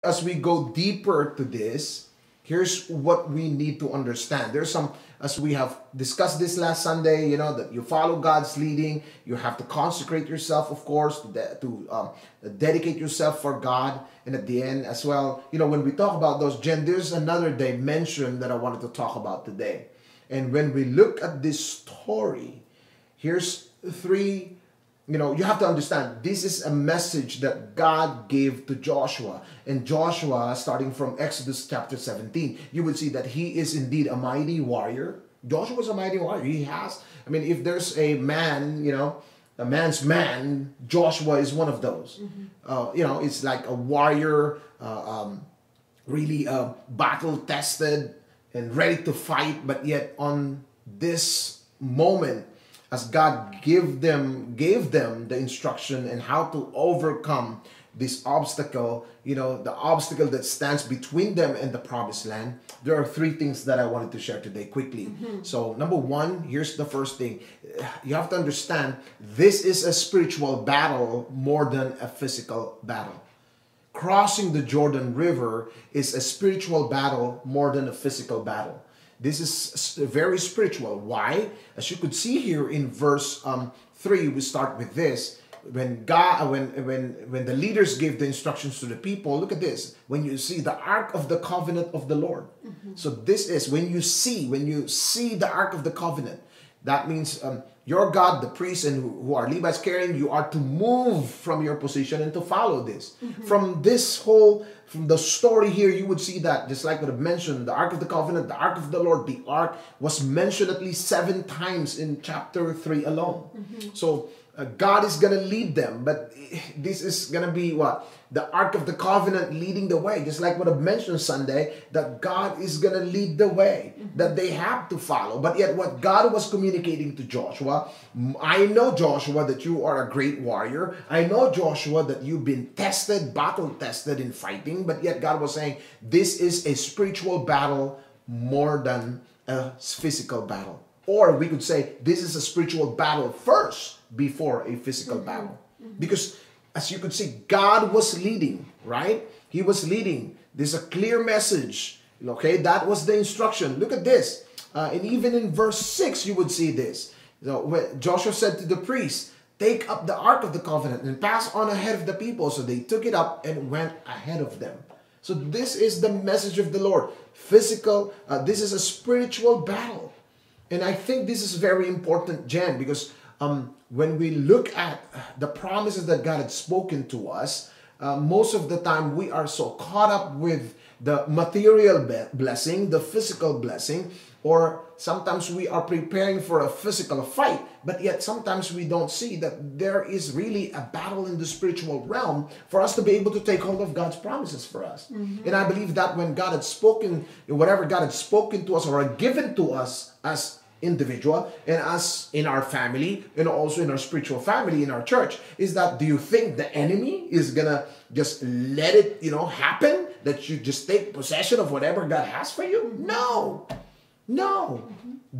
as we go deeper to this, here's what we need to understand. There's some, as we have discussed this last Sunday, that you follow God's leading. You have to consecrate yourself, of course, to dedicate yourself for God. And at the end as well, when we talk about those, Jen, there's another dimension that I wanted to talk about today. And when we look at this story, here's three. You have to understand, this is a message that God gave to Joshua. And Joshua, starting from Exodus chapter 17, you would see that he is indeed a mighty warrior. Joshua was a mighty warrior. He has, if there's a man, a man's man, Joshua is one of those. It's like a warrior, really battle-tested and ready to fight. But yet on this moment, as God gave them the instruction and how to overcome this obstacle, the obstacle that stands between them and the promised land, there are three things that I wanted to share today quickly. So number one, here's the first thing. You have to understand, this is a spiritual battle more than a physical battle. Crossing the Jordan River is a spiritual battle more than a physical battle. This is very spiritual. Why? As you could see here in verse 3, we start with this. When the leaders gave the instructions to the people, look at this. When you see the Ark of the Covenant of the Lord. So this is when you see the Ark of the Covenant. That means your God, the priests, and who are Levites carrying, you are to move from your position and to follow this. From the story here, you would see that, just like what I've mentioned, the Ark of the Covenant, the Ark of the Lord, the Ark was mentioned at least 7 times in chapter 3 alone. So God is going to lead them, but this is going to be what? The Ark of the Covenant leading the way. Just like what I've mentioned Sunday, that God is going to lead the way, that they have to follow. But yet what God was communicating to Joshua, I know, Joshua, that you are a great warrior. I know, Joshua, that you've been tested, battle-tested in fighting. But yet God was saying, this is a spiritual battle more than a physical battle. Or we could say, this is a spiritual battle first before a physical battle. Because as you could see, God was leading, right? He was leading. There's a clear message. Okay, that was the instruction. Look at this. And even in verse 6, you would see this. So when Joshua said to the priests, take up the Ark of the Covenant and pass on ahead of the people. So they took it up and went ahead of them. So this is the message of the Lord. This is a spiritual battle. And I think this is very important, Jen, because when we look at the promises that God had spoken to us, most of the time we are so caught up with the material blessing, the physical blessing, or sometimes we are preparing for a physical fight, but yet sometimes we don't see that there is really a battle in the spiritual realm for us to be able to take hold of God's promises for us. And I believe that when God had spoken, whatever God had spoken to us or had given to us as individual and us in our family and also in our spiritual family in our church, is that, do you think the enemy is gonna just let it happen, that you just take possession of whatever God has for you? No,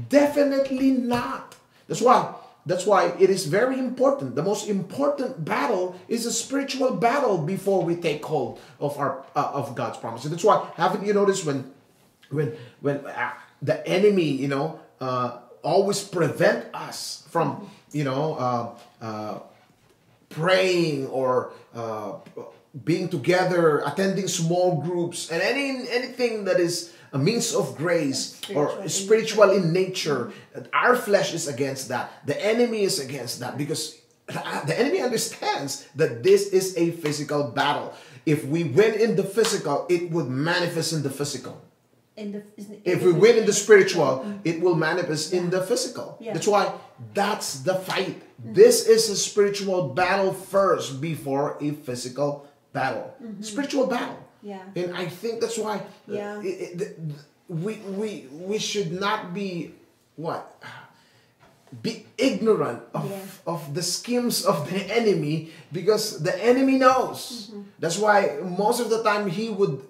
definitely not. That's why it is very important. The most important battle is a spiritual battle before we take hold of of God's promises. That's why, haven't you noticed when the enemy always prevent us from praying or being together, attending small groups, and anything that is a means of grace or spiritual in nature. Our flesh is against that. The enemy is against that, because the enemy understands that this is a physical battle. If we win in the physical, it would manifest in the physical. If we win in the spiritual, it will manifest in the physical. Yeah. That's why that's the fight. This is a spiritual battle first before a physical battle. Spiritual battle. Yeah. And I think that's why we should not be ignorant of the schemes of the enemy, because the enemy knows. That's why most of the time he would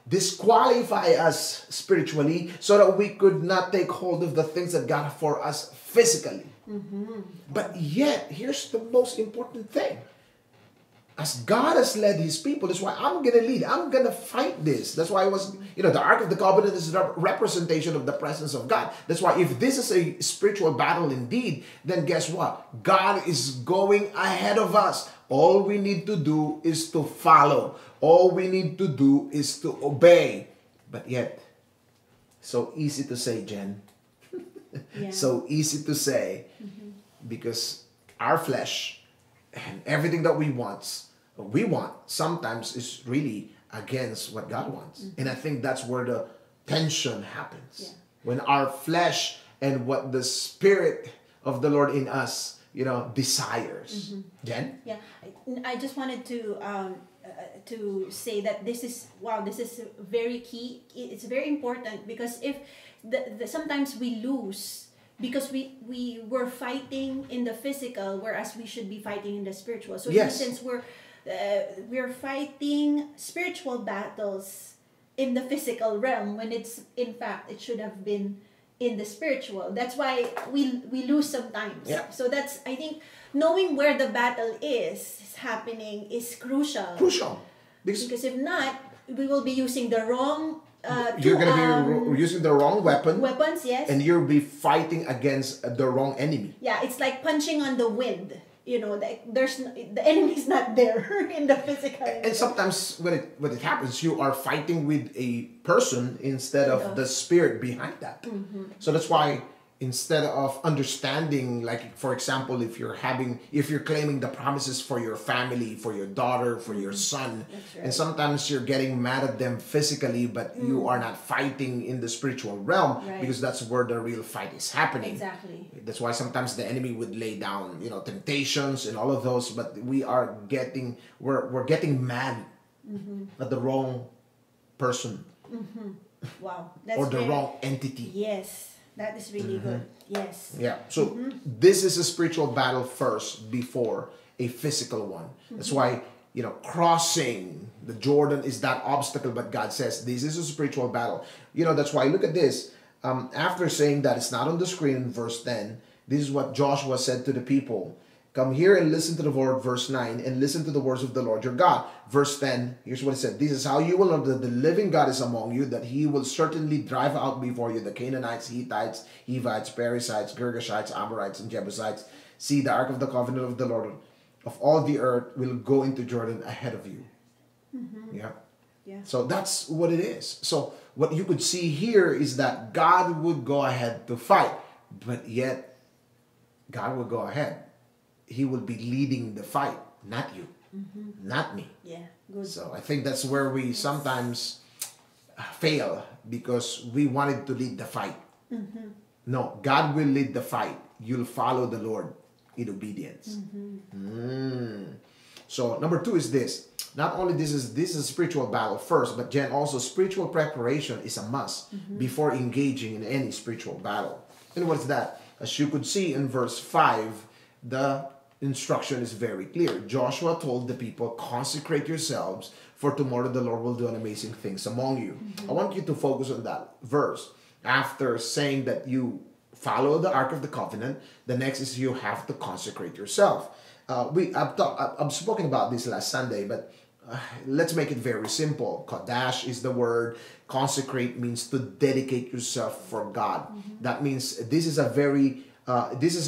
disqualify us spiritually, so that we could not take hold of the things that God has for us physically. But yet, here's the most important thing. as God has led his people, that's why I'm going to lead. I'm going to fight this. That's why the Ark of the Covenant is a representation of the presence of God. That's why if this is a spiritual battle indeed, then guess what? God is going ahead of us. All we need to do is to follow. All we need to do is to obey. But yet, so easy to say, Jen. Yeah. So easy to say, because our flesh and everything that we want sometimes is really against what God wants. And I think that's where the tension happens. Yeah. When our flesh and what the Spirit of the Lord in us, desires. Jen? Yeah, I just wanted to say that this is very key. It's very important because if sometimes we lose because we were fighting in the physical, whereas we should be fighting in the spiritual. So Yes. since we're fighting spiritual battles in the physical realm when it should have been in the spiritual. That's why we lose sometimes. Yeah. So that's, I think, knowing where the battle is happening is crucial. Crucial. Because if not, we will be using the wrong You're going to be using the wrong weapons, yes. and you'll be fighting against the wrong enemy. Yeah, it's like punching on the wind. The enemy is not there in the physical. And sometimes when it happens, you are fighting with a person instead of the spirit behind that. So that's why instead of understanding, like for example, if you're claiming the promises for your family, for your daughter, for your son, right. and sometimes you're getting mad at them physically, but you are not fighting in the spiritual realm, Right. because that's where the real fight is happening. Exactly. That's why sometimes the enemy would lay down, temptations and all of those, but we're getting mad at the wrong person Wow. That's or the very- wrong entity. Yes. That is really good. Yes. Yeah. So this is a spiritual battle first before a physical one. That's why, crossing the Jordan is that obstacle, but God says this is a spiritual battle. That's why, look at this. After saying that, it's not on the screen in verse 10, this is what Joshua said to the people. Come here and listen to the word, verse 9, and listen to the words of the Lord your God. Verse 10, here's what it said. This is how you will know that the living God is among you, that he will certainly drive out before you the Canaanites, Hittites, Hivites, Perizzites, Girgashites, Amorites, and Jebusites. See, the ark of the covenant of the Lord of all the earth will go into Jordan ahead of you. Yeah. So that's what it is. So what you could see here is that God would go ahead to fight, but yet God will go ahead. He will be leading the fight, not you, not me. Yeah. Good. So I think that's where we sometimes fail, because we wanted to lead the fight. No, God will lead the fight. You'll follow the Lord in obedience. So number 2 is this. Not only this is a spiritual battle first, but Jen, also spiritual preparation is a must before engaging in any spiritual battle. And what's that? As you could see in verse 5, the instruction is very clear. Joshua told the people, consecrate yourselves, for tomorrow the Lord will do amazing things among you. I want you to focus on that verse. After saying that you follow the Ark of the Covenant, the next is you have to consecrate yourself. I've spoken about this last Sunday, but let's make it very simple. Kodash is the word. Consecrate means to dedicate yourself for God. That means this is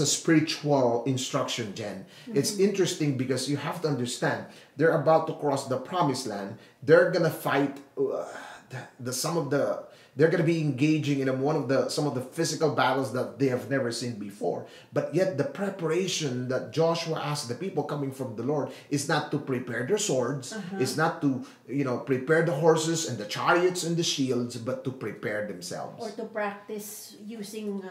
a spiritual instruction, Jen. It's interesting because you have to understand, they're about to cross the promised land. They're gonna fight they're gonna be engaging in some of the physical battles that they have never seen before. But yet the preparation that Joshua asked the people coming from the Lord is not to prepare their swords, it's not to prepare the horses and the chariots and the shields, but to prepare themselves. Or to practice using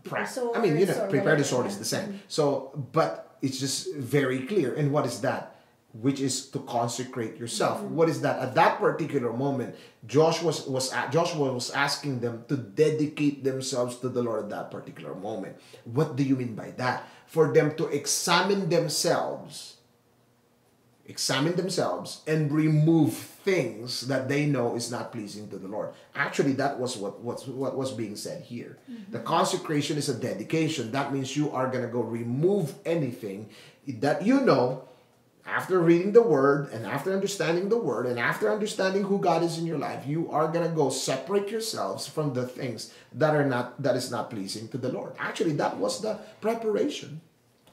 Prepare whatever. the sword is the same. So, but it's just very clear. And what is that? Which is to consecrate yourself. What is that? At that particular moment, Joshua was asking them to dedicate themselves to the Lord at that particular moment. What do you mean by that? For them to examine themselves and remove things that they know is not pleasing to the Lord. Actually, that was what was being said here. The consecration is a dedication. That means you are going to go remove anything that you know After reading the word and after understanding the word and after understanding who God is in your life, you are going to go separate yourselves from the things that is not pleasing to the Lord. Actually, that was the preparation.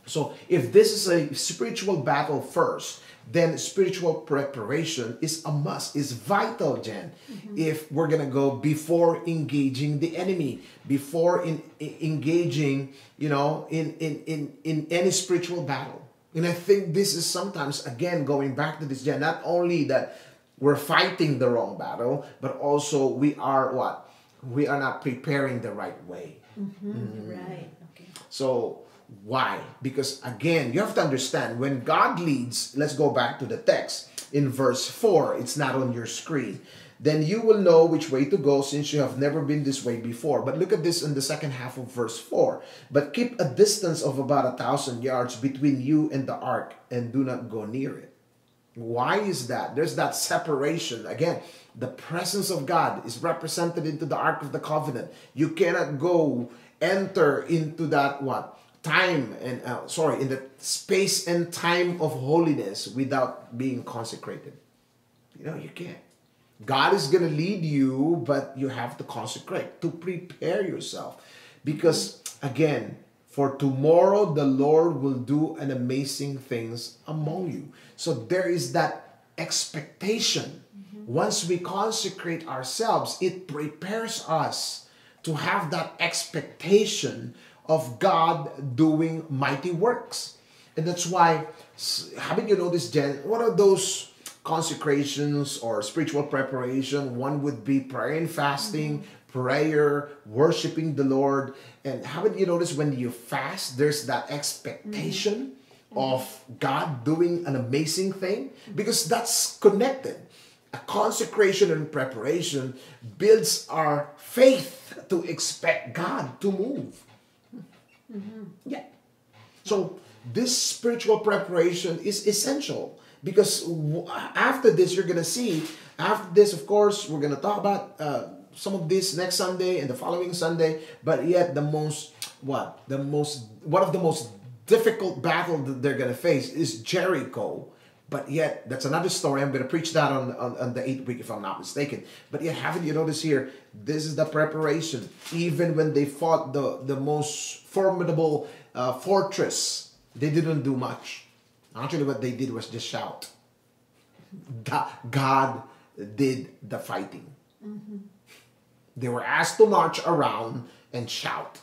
So if this is a spiritual battle first, then spiritual preparation is a must, is vital, Jen. If we're going to go before engaging the enemy, before engaging, in any spiritual battle. And I think this is sometimes, again, going back to this, Jen, not only that we're fighting the wrong battle, but also we are what? We are not preparing the right way. Right. Okay. So why? Because again, you have to understand when God leads, let's go back to the text in verse 4. It's not on your screen. Then you will know which way to go since you have never been this way before. But look at this in the second half of verse 4. But keep a distance of about 1,000 yards between you and the ark and do not go near it. Why is that? There's that separation. Again, the presence of God is represented into the Ark of the Covenant. You cannot go enter into that time and in the space and time of holiness without being consecrated. You can't. God is going to lead you, but you have to consecrate to prepare yourself. Because again, for tomorrow the Lord will do an amazing things among you. So there is that expectation. Once we consecrate ourselves, it prepares us to have that expectation of God doing mighty works. And that's why, haven't you noticed, Jen, what are those consecrations or spiritual preparation? One would be prayer and fasting, prayer, worshiping the Lord. And haven't you noticed when you fast, there's that expectation of God doing an amazing thing? Because that's connected. A consecration and preparation builds our faith to expect God to move. Yeah. So this spiritual preparation is essential. Because after this, you're going to see, after this, of course, we're going to talk about some of this next Sunday and the following Sunday. But yet one of the most difficult battle that they're going to face is Jericho. But yet, that's another story. I'm going to preach that on the 8th week, if I'm not mistaken. But yet, haven't you noticed here, this is the preparation. Even when they fought the most formidable fortress, they didn't do much. Actually, what they did was just shout. God did the fighting. They were asked to march around and shout.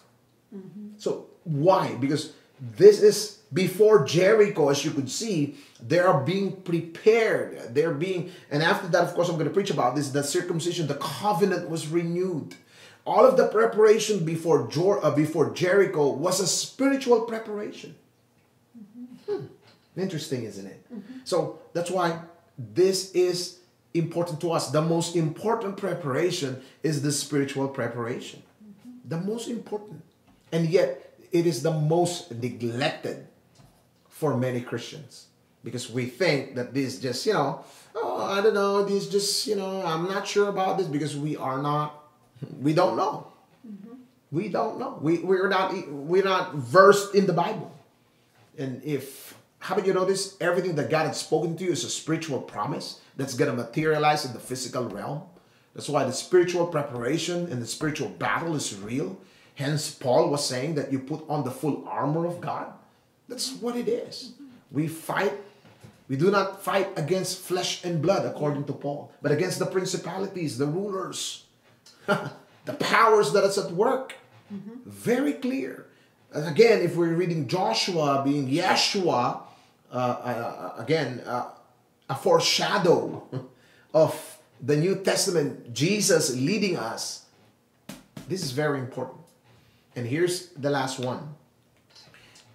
So why? Because this is before Jericho, as you could see, they are being prepared. And after that, of course, I'm going to preach about this, the circumcision, the covenant was renewed. All of the preparation before Jericho was a spiritual preparation. Interesting, isn't it? So that's why this is important to us. The most important preparation is the spiritual preparation. The most important. And yet, it is the most neglected for many Christians. Because we think that this just, I don't know, this just, I'm not sure about this because we don't know. We don't know. We're not versed in the Bible. And haven't you noticed everything that God had spoken to you is a spiritual promise that's going to materialize in the physical realm? That's why the spiritual preparation and the spiritual battle is real. Hence, Paul was saying that you put on the full armor of God. That's what it is. We do not fight against flesh and blood, according to Paul, but against the principalities, the rulers, the powers that is at work. Very clear. And again, if we're reading Joshua being Yeshua, a foreshadow of the New Testament, Jesus leading us. This is very important. And here's the last one.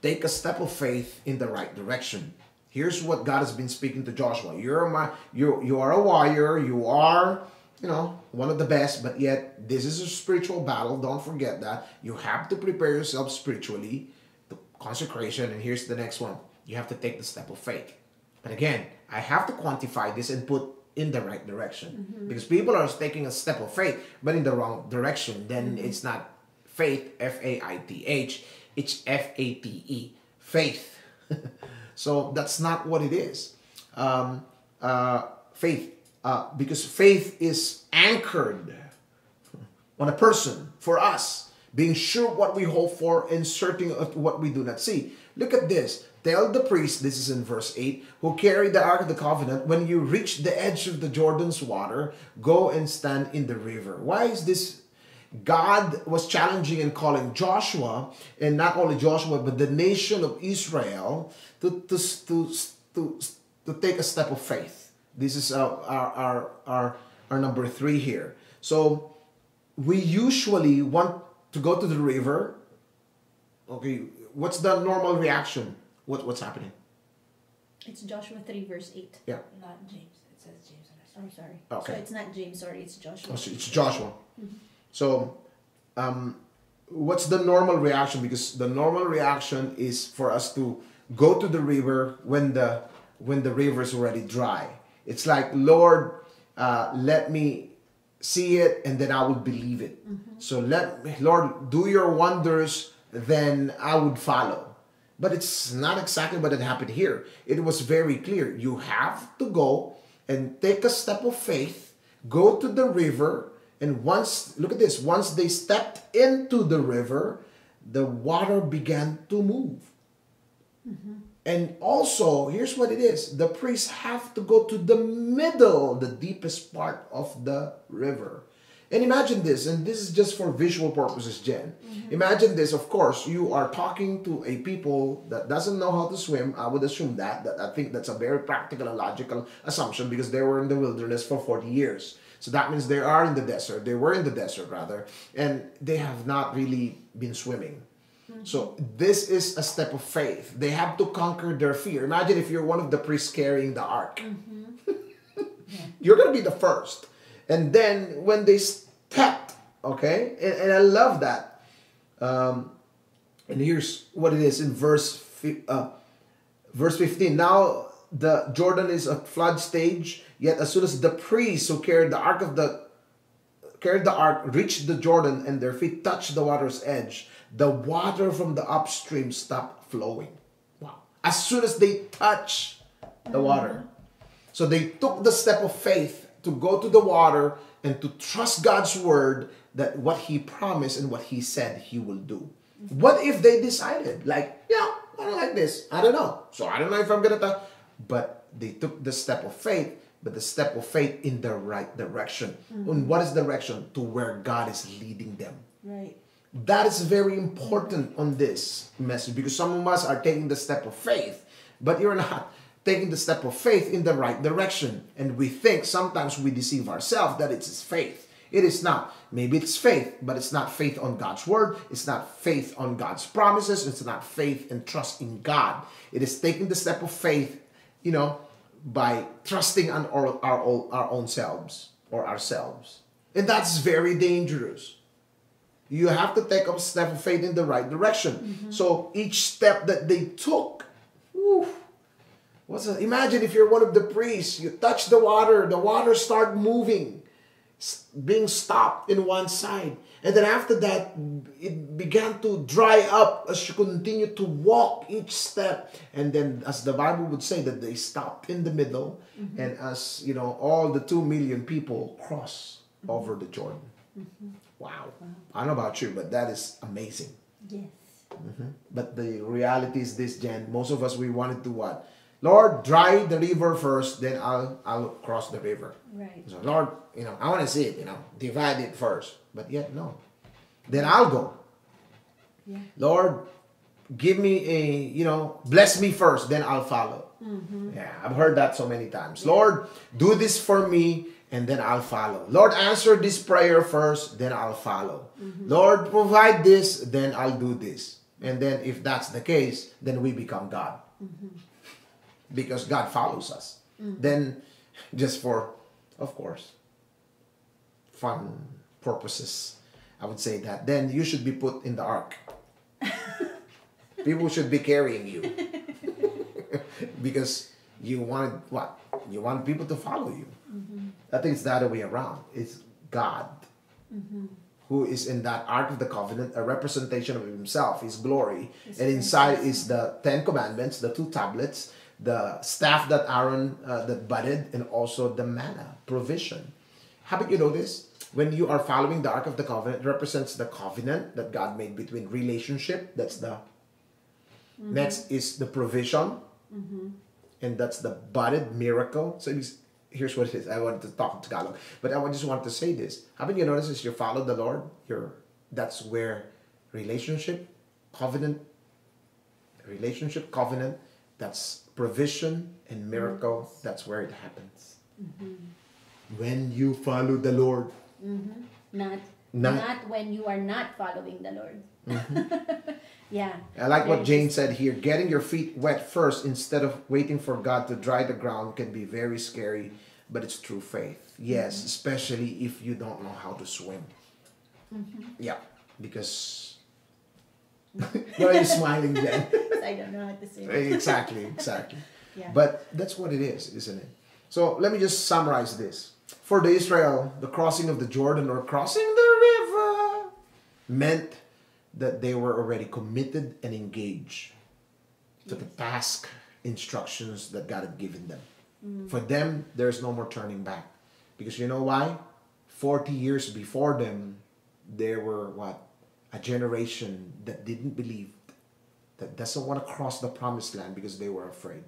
Take a step of faith in the right direction. Here's what God has been speaking to Joshua. You are a warrior. You are, one of the best. But yet, this is a spiritual battle. Don't forget that. You have to prepare yourself spiritually. The consecration. And here's the next one. You have to take the step of faith. But again, I have to quantify this and put in the right direction. Because people are taking a step of faith, but in the wrong direction. Then it's not faith, F-A-I-T-H. It's F-A-T-E. Faith. So that's not what it is. Faith, because faith is anchored on a person, for us, being sure what we hope for and certain of what we do not see. Look at this. Tell the priest, this is in verse 8, who carry the ark of the covenant, when you reach the edge of the Jordan's water, go and stand in the river. Why is this? God was challenging and calling Joshua, and not only Joshua, but the nation of Israel to take a step of faith. This is our number 3 here. So we usually want to go to the river. Okay, what's the normal reaction? What's happening? It's Joshua 3 verse 8. Yeah. Not James. It says James. Oh, sorry. Okay. So it's not James, sorry, it's Joshua. Oh, so it's Joshua. So, what's the normal reaction? Because the normal reaction is for us to go to the river when the river is already dry. It's like, Lord, let me see it, and then I will believe it. So Lord, do your wonders, then I would follow. But it's not exactly what had happened here. It was very clear. You have to go and take a step of faith, go to the river, and look at this, once they stepped into the river, the water began to move. And also, here's what it is. The priests have to go to the middle, the deepest part of the river. And imagine this, and this is just for visual purposes, Jen. Imagine this, of course, you are talking to a people that doesn't know how to swim. I would assume that I think that's a very practical and logical assumption, because they were in the wilderness for 40 years. So that means they were in the desert, rather, and they have not really been swimming. So this is a step of faith. They have to conquer their fear. Imagine if you're one of the priests carrying the ark. You're going to be the first. And then when they stepped, okay, and I love that. And here's what it is in verse 15. Now the Jordan is a flood stage, yet as soon as the priests who carried the ark reached the Jordan and their feet touched the water's edge, the water from the upstream stopped flowing. Wow. As soon as they touch the water. So they took the step of faith to go to the water and to trust God's word that what he promised and what he said he will do. What if they decided, like, I don't like this. I don't know. So I don't know if I'm going to. But they took the step of faith, but the step of faith in the right direction. And what is the direction? To where God is leading them. Right. That is very important on this message, because some of us are taking the step of faith, but you're not taking the step of faith in the right direction. And we think, sometimes we deceive ourselves that it's faith. It is not. Maybe it's faith, but it's not faith on God's word. It's not faith on God's promises. It's not faith and trust in God. It is taking the step of faith, by trusting on our own selves or ourselves. And that's very dangerous. You have to take a step of faith in the right direction. So each step that they took, imagine if you're one of the priests, you touch the water start moving, being stopped in one side. And then after that, it began to dry up as you continue to walk each step. And then, as the Bible would say, that they stopped in the middle. And as, all the 2 million people cross over the Jordan. Wow. I don't know about you, but that is amazing. Yes. But the reality is this, Jen. Most of us, we wanted to what? Lord, dry the river first, then I'll cross the river. Right. So Lord, I want to see it, divide it first. But yet, no. Then I'll go. Yeah. Lord, give me bless me first, then I'll follow. Yeah, I've heard that so many times. Lord, do this for me, and then I'll follow. Lord, answer this prayer first, then I'll follow. Lord, provide this, then I'll do this. And then if that's the case, then we become God. Because God follows us. Then, just for, of course, fun purposes, I would say that, then you should be put in the ark. People should be carrying you. Because you want what? You want people to follow you. I think it's the other way around. It's God who is in that Ark of the Covenant, a representation of himself, his glory. His And inside presence. is the 10 Commandments, the 2 tablets, the staff that Aaron that budded, and also the manna, provision. Haven't you noticed? When you are following the Ark of the Covenant, it represents the covenant that God made between relationship. That's the next is the provision, and that's the budded miracle. So here's what it is. I wanted to talk in Tagalog, but I just want to say this. Haven't you noticed as you follow the Lord, that's where relationship, covenant, that's provision and miracle. That's where it happens. When you follow the Lord. Not when you are not following the Lord. Yeah. I like what Very Jane said here. Getting your feet wet first instead of waiting for God to dry the ground can be very scary, but it's true faith. Yes, especially if you don't know how to swim. Yeah, because... Why are you smiling, Jen? I don't know how to say. Exactly. Yeah. But that's what it is, isn't it? So let me just summarize this. For the Israel, the crossing of the Jordan or crossing the river meant that they were already committed and engaged to the task, instructions that God had given them. For them, there's no more turning back. Because you know why? 40 years before them, there were what? A generation that didn't believe, that doesn't want to cross the promised land because they were afraid.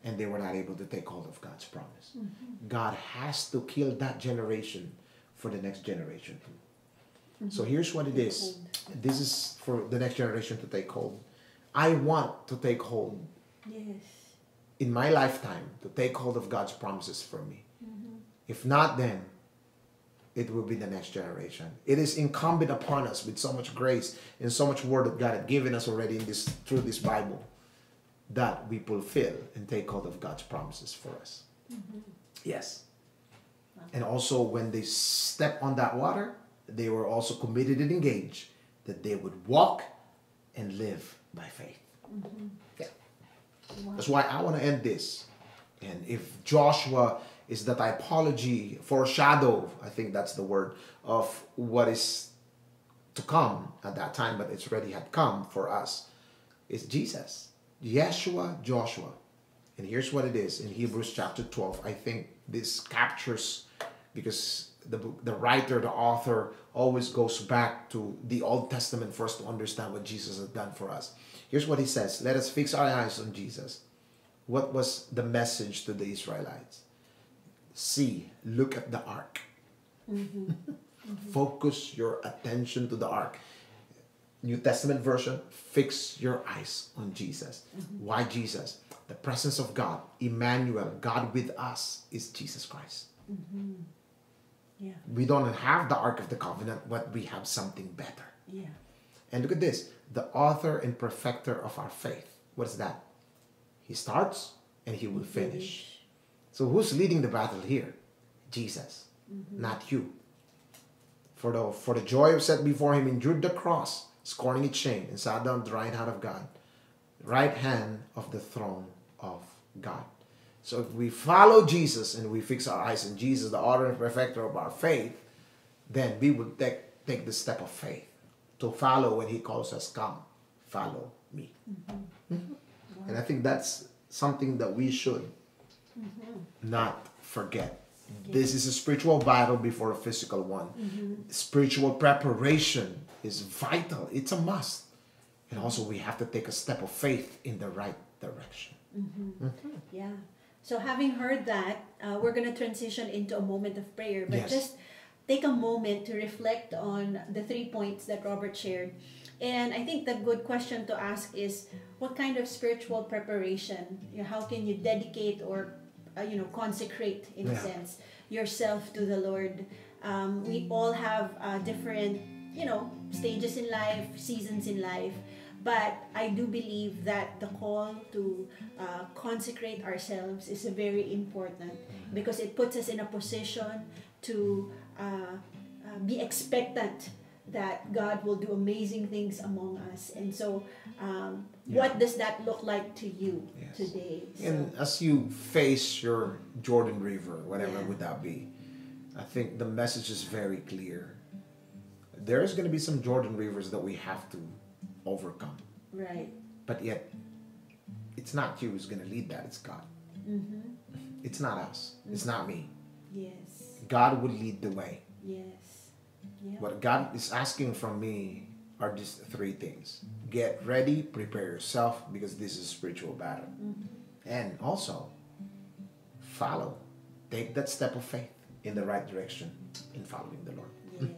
And they were not able to take hold of God's promise. God has to kill that generation for the next generation. So here's what it is. This is for the next generation to take hold. I want to take hold Yes. in my lifetime to take hold of God's promises for me. If not, then it will be the next generation. It is incumbent upon us with so much grace and so much word that God had given us already through this Bible, that we fulfill and take hold of God's promises for us. Yes. And also when they step on that water, they were also committed and engaged that they would walk and live by faith. Yeah. That's why I want to end this. And if Joshua is the typology, foreshadow, I think that's the word, of what is to come at that time, but it's already had come for us, is Jesus. Yeshua, Joshua. And here's what it is in Hebrews chapter 12. I think this captures, because the writer, the author, always goes back to the Old Testament for us to understand what Jesus has done for us. Here's what he says. Let us fix our eyes on Jesus. What was the message to the Israelites? See, look at the ark. Focus your attention to the ark. New Testament version, fix your eyes on Jesus. Why Jesus? The presence of God, Emmanuel, God with us, is Jesus Christ. Yeah. We don't have the Ark of the Covenant, but we have something better. Yeah. And look at this, the author and perfecter of our faith. What is that? He starts and he will finish. So who's leading the battle here? Jesus, not you. For the joy set before him, endured the cross, scorning its shame, and sat down at the right hand of God, right hand of the throne of God. So if we follow Jesus and we fix our eyes on Jesus, the author and perfecter of our faith, then we would take the step of faith to follow when he calls us, come, follow me. And I think that's something that we should not forget. This is a spiritual battle before a physical one. Spiritual preparation is vital. It's a must. And also we have to take a step of faith in the right direction. Yeah. So having heard that, we're going to transition into a moment of prayer. But Yes. just take a moment to reflect on the 3 points that Robert shared. And I think the good question to ask is, what kind of spiritual preparation? How can you dedicate or consecrate, in a sense, yourself to the Lord? We all have different, stages in life, seasons in life. But I do believe that the call to consecrate ourselves is very important, because it puts us in a position to be expectant that God will do amazing things among us. And so what does that look like to you today? So, And as you face your Jordan River, whatever would that be, I think the message is very clear. there's going to be some Jordan rivers that we have to overcome. Right. But yet, it's not you who's going to lead that. It's God. Mm-hmm. It's not us. It's not me. Yes. God will lead the way. Yes. Yeah. What God is asking from me are just three things. Get ready, prepare yourself, because this is a spiritual battle. And also, follow. Take that step of faith in the right direction in following the Lord. Yes.